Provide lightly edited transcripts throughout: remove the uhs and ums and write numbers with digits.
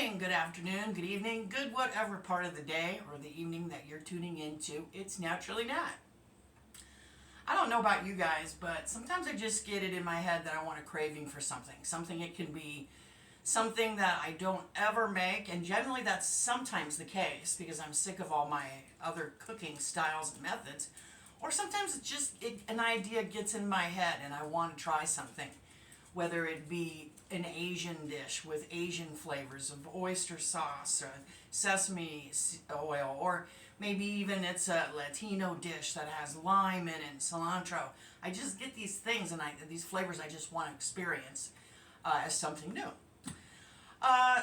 morning, good afternoon, good evening, good whatever part of the day or the evening that you're tuning into. It's Naturally Nat. I don't know about you guys, but sometimes I just get it in my head that I want a craving for something. Something it can be something that I don't ever make, and generally that's sometimes the case because I'm sick of all my other cooking styles and methods. Or sometimes it's just an idea gets in my head and I want to try something. Whether it be an Asian dish with Asian flavors of oyster sauce or sesame oil, or maybe even it's a Latino dish that has lime in it and cilantro. I just get these things and these flavors I just want to experience as something new.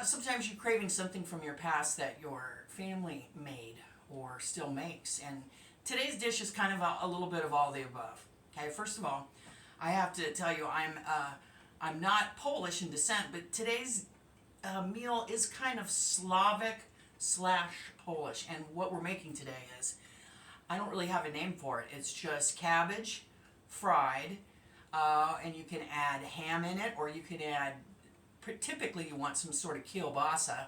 Sometimes you're craving something from your past that your family made or still makes, and today's dish is kind of a little bit of all the above. Okay, first of all, I have to tell you I'm not Polish in descent, but today's meal is kind of Slavic / Polish, and what we're making today is, I don't really have a name for it. It's just cabbage fried, and you can add ham in it, or you can add, typically you want some sort of kielbasa,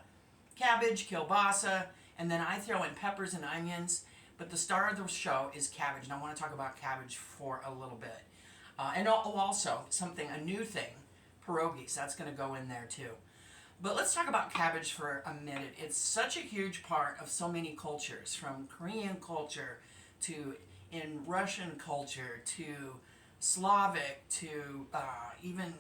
cabbage, kielbasa, and then I throw in peppers and onions, but the star of the show is cabbage, and I want to talk about cabbage for a little bit. And also, a new thing, pierogies, that's going to go in there too. But let's talk about cabbage for a minute. It's such a huge part of so many cultures, from Korean culture to in Russian culture to Slavic to even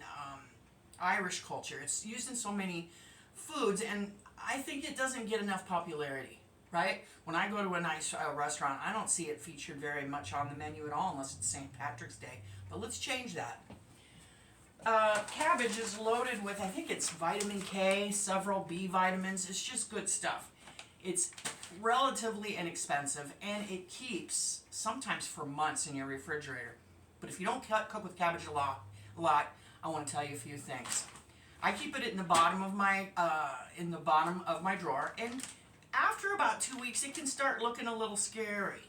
Irish culture. It's used in so many foods, and I think it doesn't get enough popularity. Right? When I go to a nice restaurant, I don't see it featured very much on the menu at all unless it's St. Patrick's Day. But let's change that. Cabbage is loaded with, I think it's vitamin K, several B vitamins. It's just good stuff. It's relatively inexpensive, and it keeps sometimes for months in your refrigerator. But if you don't cook with cabbage a lot, I want to tell you a few things. I keep it in the bottom of my drawer, and after about 2 weeks, it can start looking a little scary.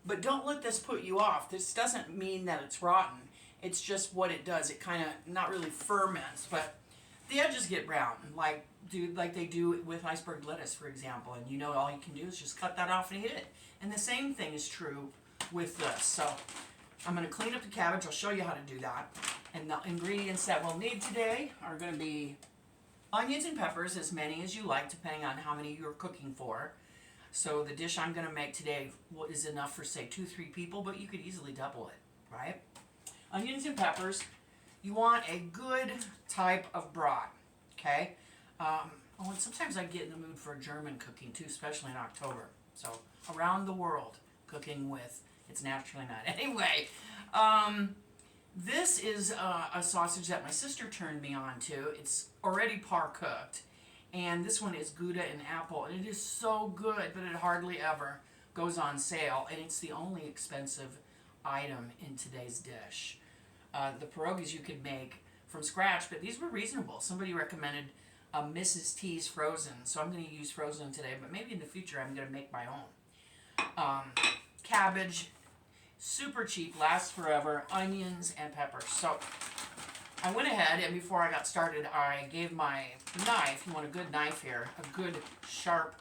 But don't let this put you off. This doesn't mean that it's rotten. It's just what it does. It kind of, not really ferments, but the edges get brown, like they do with iceberg lettuce, for example. And you know all you can do is just cut that off and eat it. And the same thing is true with this. So I'm going to clean up the cabbage. I'll show you how to do that. And the ingredients that we'll need today are going to be onions and peppers, as many as you like, depending on how many you're cooking for. So the dish I'm going to make today is enough for, say, 2-3 people, but you could easily double it, right? Onions and peppers. You want a good type of broth, okay? And sometimes I get in the mood for German cooking, too, especially in October. So around the world, cooking with It's Naturally Nat. Anyway, this is a sausage that my sister turned me on to. It's already par-cooked. And this one is Gouda and apple. And it is so good, but it hardly ever goes on sale. And it's the only expensive item in today's dish. The pierogies you could make from scratch, but these were reasonable. Somebody recommended Mrs. T's frozen. So I'm going to use frozen today, but maybe in the future I'm going to make my own. Cabbage. Super cheap, lasts forever, onions and peppers. So I went ahead, and before I got started, I gave my knife, you want a good knife here, a good sharp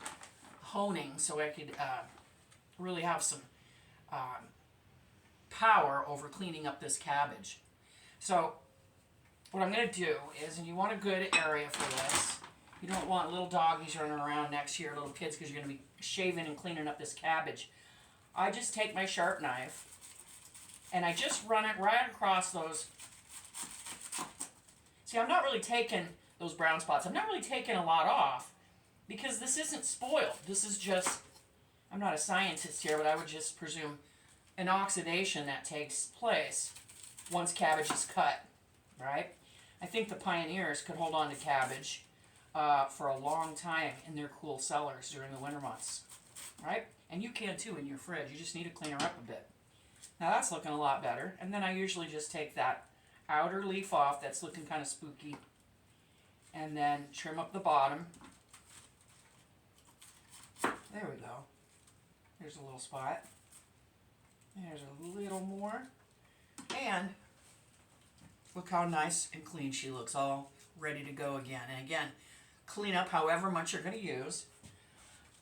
honing so I could really have some power over cleaning up this cabbage. So what I'm going to do is, and you want a good area for this, you don't want little doggies running around next to your little kids because you're going to be shaving and cleaning up this cabbage. I just take my sharp knife and I just run it right across those. See, I'm not really taking those brown spots. I'm not really taking a lot off because this isn't spoiled. This is just, I'm not a scientist here, but I would just presume an oxidation that takes place once cabbage is cut, right? I think the pioneers could hold on to cabbage for a long time in their cool cellars during the winter months, right? And you can too in your fridge. You just need to clean her up a bit. Now that's looking a lot better. And then I usually just take that outer leaf off that's looking kind of spooky and then trim up the bottom. There we go. There's a little spot. There's a little more. And look how nice and clean she looks, all ready to go again. And again, clean up however much you're going to use.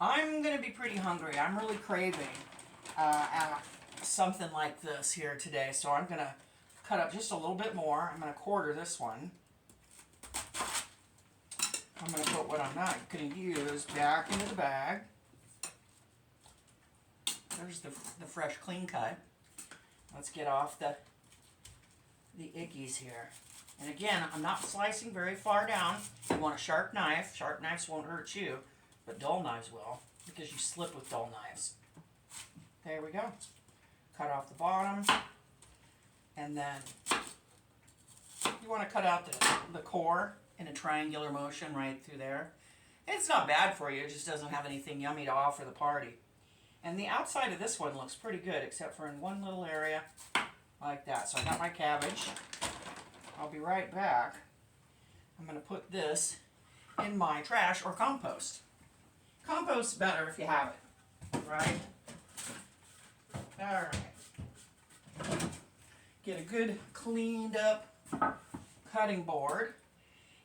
I'm going to be pretty hungry. I'm really craving something like this here today. So I'm going to cut up just a little bit more. I'm going to quarter this one. I'm going to put what I'm not going to use back into the bag. There's the fresh clean cut. Let's get off the ickies here. And again, I'm not slicing very far down. You want a sharp knife. Sharp knives won't hurt you, but dull knives will, because you slip with dull knives. There we go. Cut off the bottom. And then you want to cut out the core in a triangular motion right through there. It's not bad for you. It just doesn't have anything yummy to offer the party. And the outside of this one looks pretty good, except for in one little area like that. So I got my cabbage. I'll be right back. I'm going to put this in my trash or compost. Compost's better if you have it, right? All right. Get a good cleaned up cutting board.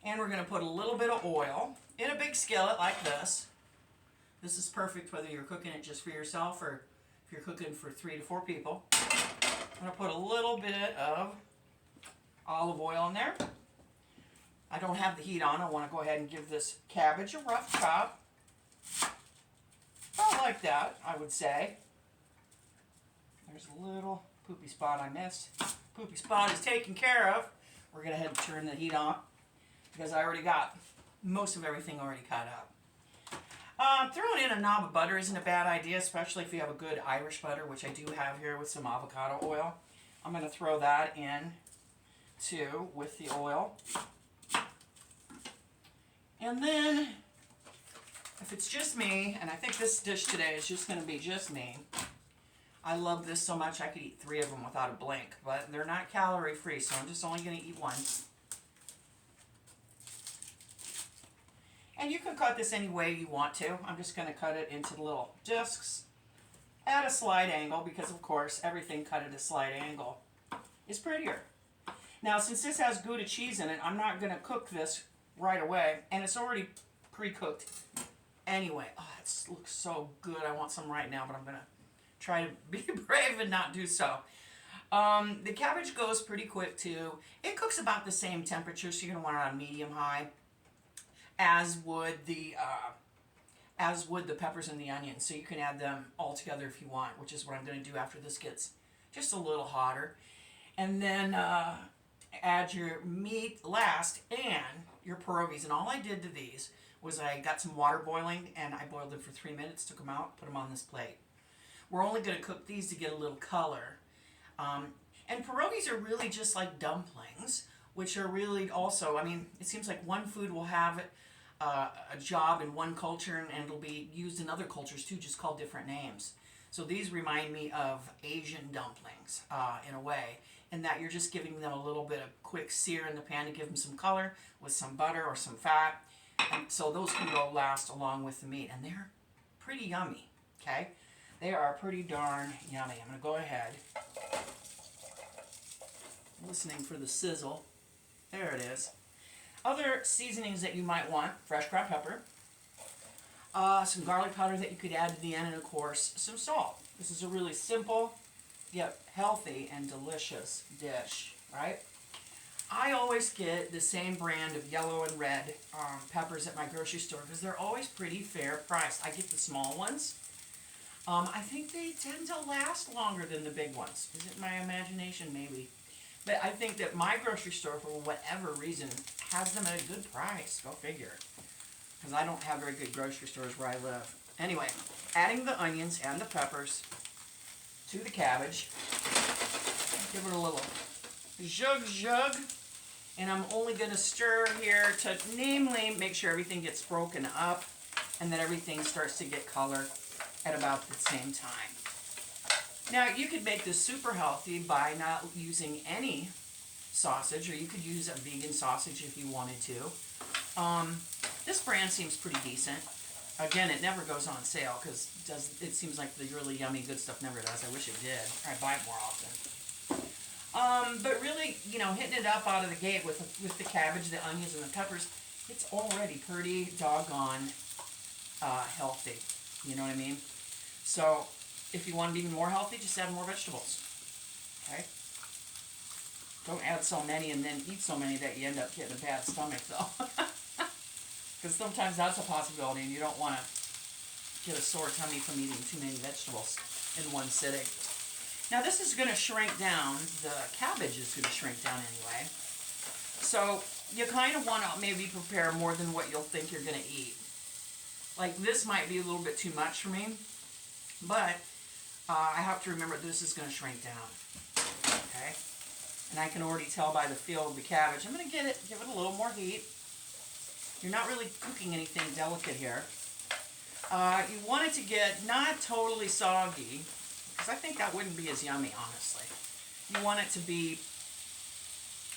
And we're going to put a little bit of oil in a big skillet like this. This is perfect whether you're cooking it just for yourself or if you're cooking for 3 to 4 people. I'm going to put a little bit of olive oil in there. I don't have the heat on. I want to go ahead and give this cabbage a rough chop. About like that, I would say. There's a little poopy spot I missed. Poopy spot is taken care of. We're going to head and turn the heat on because I already got most of everything already cut up. Throwing in a knob of butter isn't a bad idea, especially if you have a good Irish butter, which I do have here with some avocado oil. I'm going to throw that in too with the oil. And then, if it's just me, and I think this dish today is just going to be just me, I love this so much I could eat 3 of them without a blink, but they're not calorie free, so I'm just only going to eat 1. And you can cut this any way you want to. I'm just going to cut it into the little discs at a slight angle because, of course, everything cut at a slight angle is prettier. Now, since this has Gouda cheese in it, I'm not going to cook this right away, and it's already pre-cooked anyway. Oh, it looks so good. I want some right now, but I'm going to try to be brave and not do so. The cabbage goes pretty quick, too. It cooks about the same temperature, so you're going to want it on medium-high. As would the peppers and the onions. So you can add them all together if you want, which is what I'm going to do after this gets just a little hotter. And then add your meat last and your pierogies. And all I did to these was I got some water boiling and I boiled them for 3 minutes, took them out, put them on this plate. We're only going to cook these to get a little color. And pierogies are really just like dumplings, which are really also, I mean, it seems like one food will have a job in one culture and it'll be used in other cultures too, just called different names. So these remind me of Asian dumplings in a way, in that you're just giving them a little bit of quick sear in the pan to give them some color with some butter or some fat. And so those can go last along with the meat. And they're pretty yummy, okay? They are pretty darn yummy. I'm going to go ahead, listening for the sizzle. There it is. Other seasonings that you might want: fresh ground pepper, some garlic powder that you could add to the end, and of course some salt. This is a really simple yet healthy and delicious dish, right? I always get the same brand of yellow and red peppers at my grocery store because they're always pretty fair priced. I get the small ones. I think they tend to last longer than the big ones. Is it my imagination? Maybe. But I think that my grocery store, for whatever reason, has them at a good price. Go figure. Because I don't have very good grocery stores where I live. Anyway, adding the onions and the peppers to the cabbage. Give it a little zhug. And I'm only going to stir here to namely make sure everything gets broken up and that everything starts to get color at about the same time. Now, you could make this super healthy by not using any sausage, or you could use a vegan sausage if you wanted to. This brand seems pretty decent. Again, it never goes on sale because it seems like the really yummy good stuff never does. I wish it did. I buy it more often. But really, you know, hitting it up out of the gate with the cabbage, the onions, and the peppers, it's already pretty doggone healthy. You know what I mean? So if you want to be even more healthy, just add more vegetables. Okay? Don't add so many and then eat so many that you end up getting a bad stomach, though. Because sometimes that's a possibility, and you don't want to get a sore tummy from eating too many vegetables in one sitting. Now this is going to shrink down. The cabbage is going to shrink down anyway. So you kind of want to maybe prepare more than what you'll think you're going to eat. Like this might be a little bit too much for me, but I have to remember this is going to shrink down. Okay? And I can already tell by the feel of the cabbage. I'm going to give it a little more heat. You're not really cooking anything delicate here. You want it to get not totally soggy, because I think that wouldn't be as yummy, honestly. You want it to be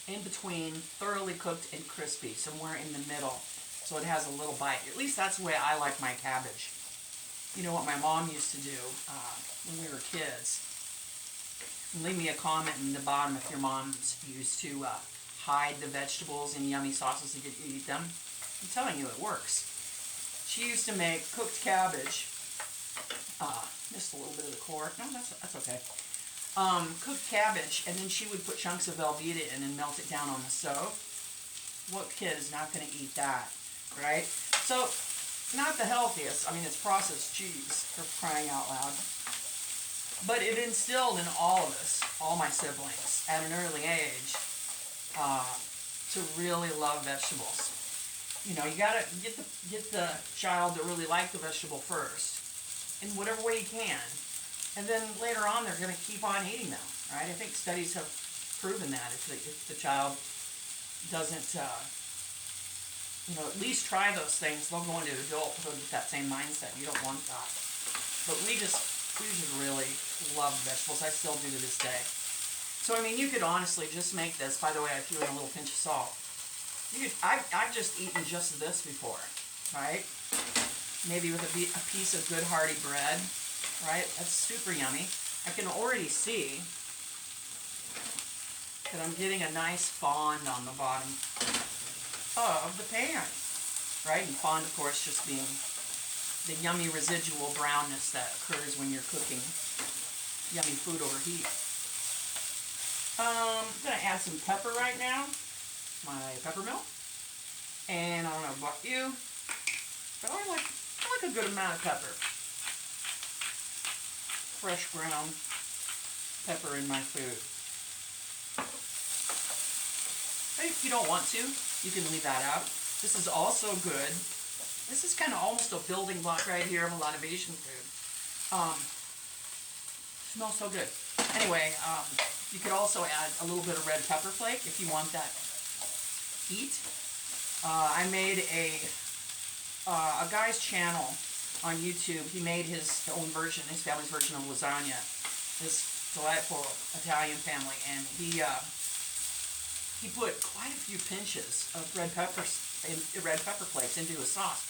in between thoroughly cooked and crispy, somewhere in the middle, so it has a little bite. At least that's the way I like my cabbage. You know what my mom used to do when we were kids? Leave me a comment in the bottom if your mom's used to hide the vegetables in yummy sauces to get you to eat them. I'm telling you, it works. She used to make cooked cabbage. Missed a little bit of the core. No, that's okay. Cooked cabbage, and then she would put chunks of Velveeta in and melt it down on the stove. What kid is not going to eat that, right? So, not the healthiest. I mean, it's processed cheese, for crying out loud. But it instilled in all of us, all my siblings, at an early age, to really love vegetables. You know, you gotta get the child to really like the vegetable first, in whatever way you can, and then later on they're gonna keep on eating them, right? I think studies have proven that if the child doesn't, at least try those things, they'll go into adulthood with that same mindset. You don't want that. But we just really love vegetables. I still do to this day. So I mean, you could honestly just make this. By the way, I threw in a little pinch of salt. I've just eaten just this before, right? Maybe with a piece of good hearty bread, right? That's super yummy. I can already see that I'm getting a nice fond on the bottom of the pan, right? And fond, of course, just being the yummy residual brownness that occurs when you're cooking yummy food over heat. I'm going to add some pepper right now. My pepper mill. And I don't know about you, but I like a good amount of pepper. Fresh ground pepper in my food. But if you don't want to, you can leave that out. This is also good. This is kind of almost a building block right here of a lot of Asian food. Smells so good. Anyway, you could also add a little bit of red pepper flake if you want that heat. I made a guy's channel on YouTube. He made his own version, his family's version of lasagna. This delightful Italian family, and he put quite a few pinches of red pepper flakes into his sauce.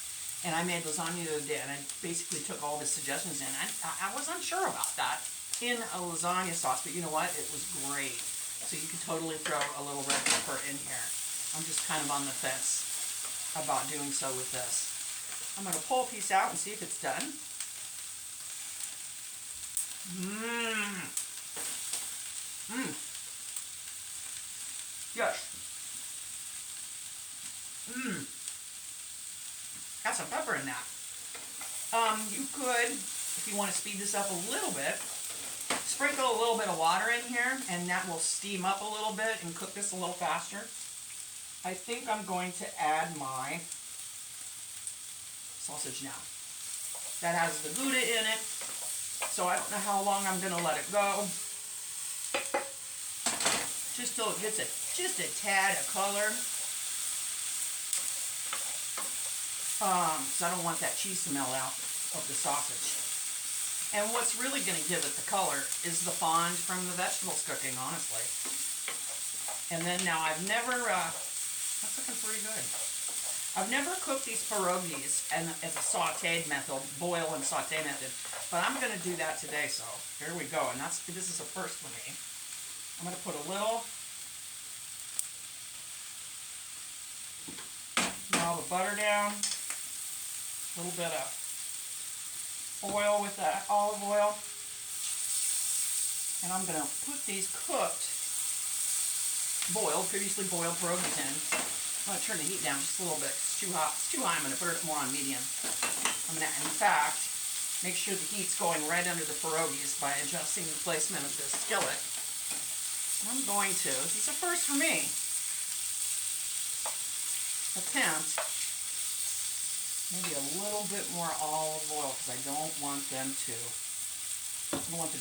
And I made lasagna the other day, and I basically took all of his suggestions in. I was unsure about that in a lasagna sauce, but you know what? It was great. So you could totally throw a little red pepper in here. I'm just kind of on the fence about doing so with this. I'm going to pull a piece out and see if it's done. Yes. Got some pepper in that. You could, if you want to speed this up a little bit, sprinkle a little bit of water in here, and that will steam up a little bit and cook this a little faster. I think I'm going to add my sausage now. That has the Gouda in it, so I don't know how long I'm going to let it go. Just till it gets just a tad of color. Because I don't want that cheese to melt out of the sausage. And what's really going to give it the color is the fond from the vegetables cooking, honestly. And then now I've never, that's looking pretty good. I've never cooked these pierogies as a sauteed method, boil and saute method, but I'm going to do that today, so here we go. And this is a first for me. I'm going to put a little all the butter down. A little bit of oil with that olive oil. And I'm going to put these previously boiled pierogies in. I'm going to turn the heat down just a little bit. It's too hot. It's too high. I'm going to put it more on medium. I'm going to, in fact, make sure the heat's going right under the pierogies by adjusting the placement of this skillet. I'm going to, this is a first for me, attempt maybe a little bit more olive oil because I don't want the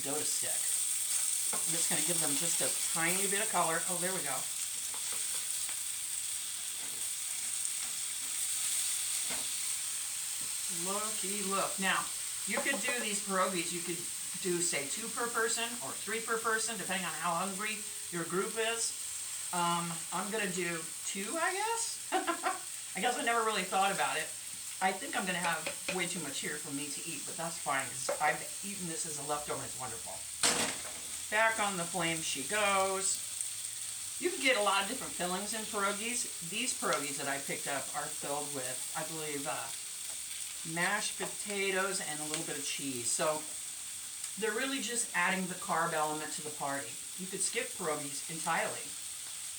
dough to stick. I'm just going to give them just a tiny bit of color. Oh, there we go. Looky look. Now, you could do these pierogies, you could do, say, 2 per person or 3 per person, depending on how hungry your group is. I'm going to do 2, I guess. I guess I never really thought about it. I think I'm going to have way too much here for me to eat, but that's fine because I've eaten this as a leftover. It's wonderful. Back on the flame she goes. You can get a lot of different fillings in pierogies. These pierogies that I picked up are filled with, I believe, mashed potatoes and a little bit of cheese. So they're really just adding the carb element to the party. You could skip pierogies entirely,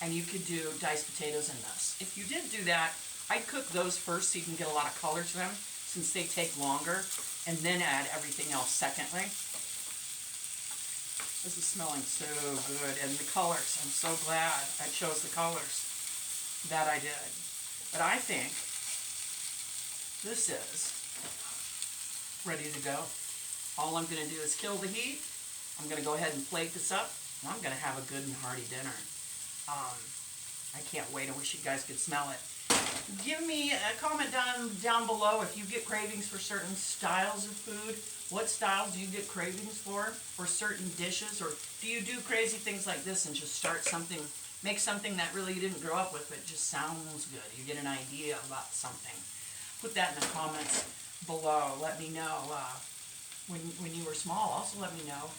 and you could do diced potatoes in this. If you did do that, I'd cook those first so you can get a lot of color to them, since they take longer, and then add everything else secondly. This is smelling so good, and the colors, I'm so glad I chose the colors that I did. But I think this is ready to go. All I'm going to do is kill the heat. I'm going to go ahead and plate this up, and I'm going to have a good and hearty dinner. I can't wait. I wish you guys could smell it. Give me a comment down below if you get cravings for certain styles of food. What styles do you get cravings for certain dishes? Or do you do crazy things like this and just start something, make something that really you didn't grow up with but just sounds good? You get an idea about something. Put that in the comments below. Let me know when you were small. Also let me know,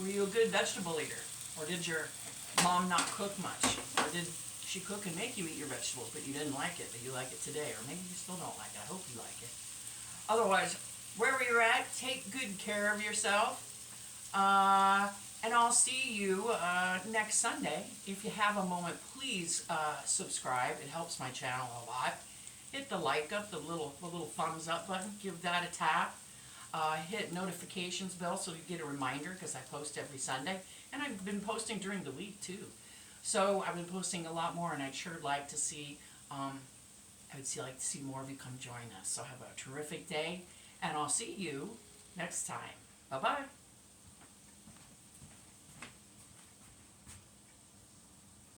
were you a good vegetable eater? Or did your mom not cook much? Or did she cook and make you eat your vegetables, but you didn't like it, but you like it today? Or maybe you still don't like it. I hope you like it. Otherwise, wherever you're at, take good care of yourself. And I'll see you next Sunday. If you have a moment, please subscribe. It helps my channel a lot. Hit the like up, the little thumbs up button. Give that a tap. Hit notifications bell so you get a reminder, because I post every Sunday. And I've been posting during the week too. So I've been posting a lot more, and I'd sure like to see, like to see more of you come join us. So have a terrific day, and I'll see you next time. Bye-bye.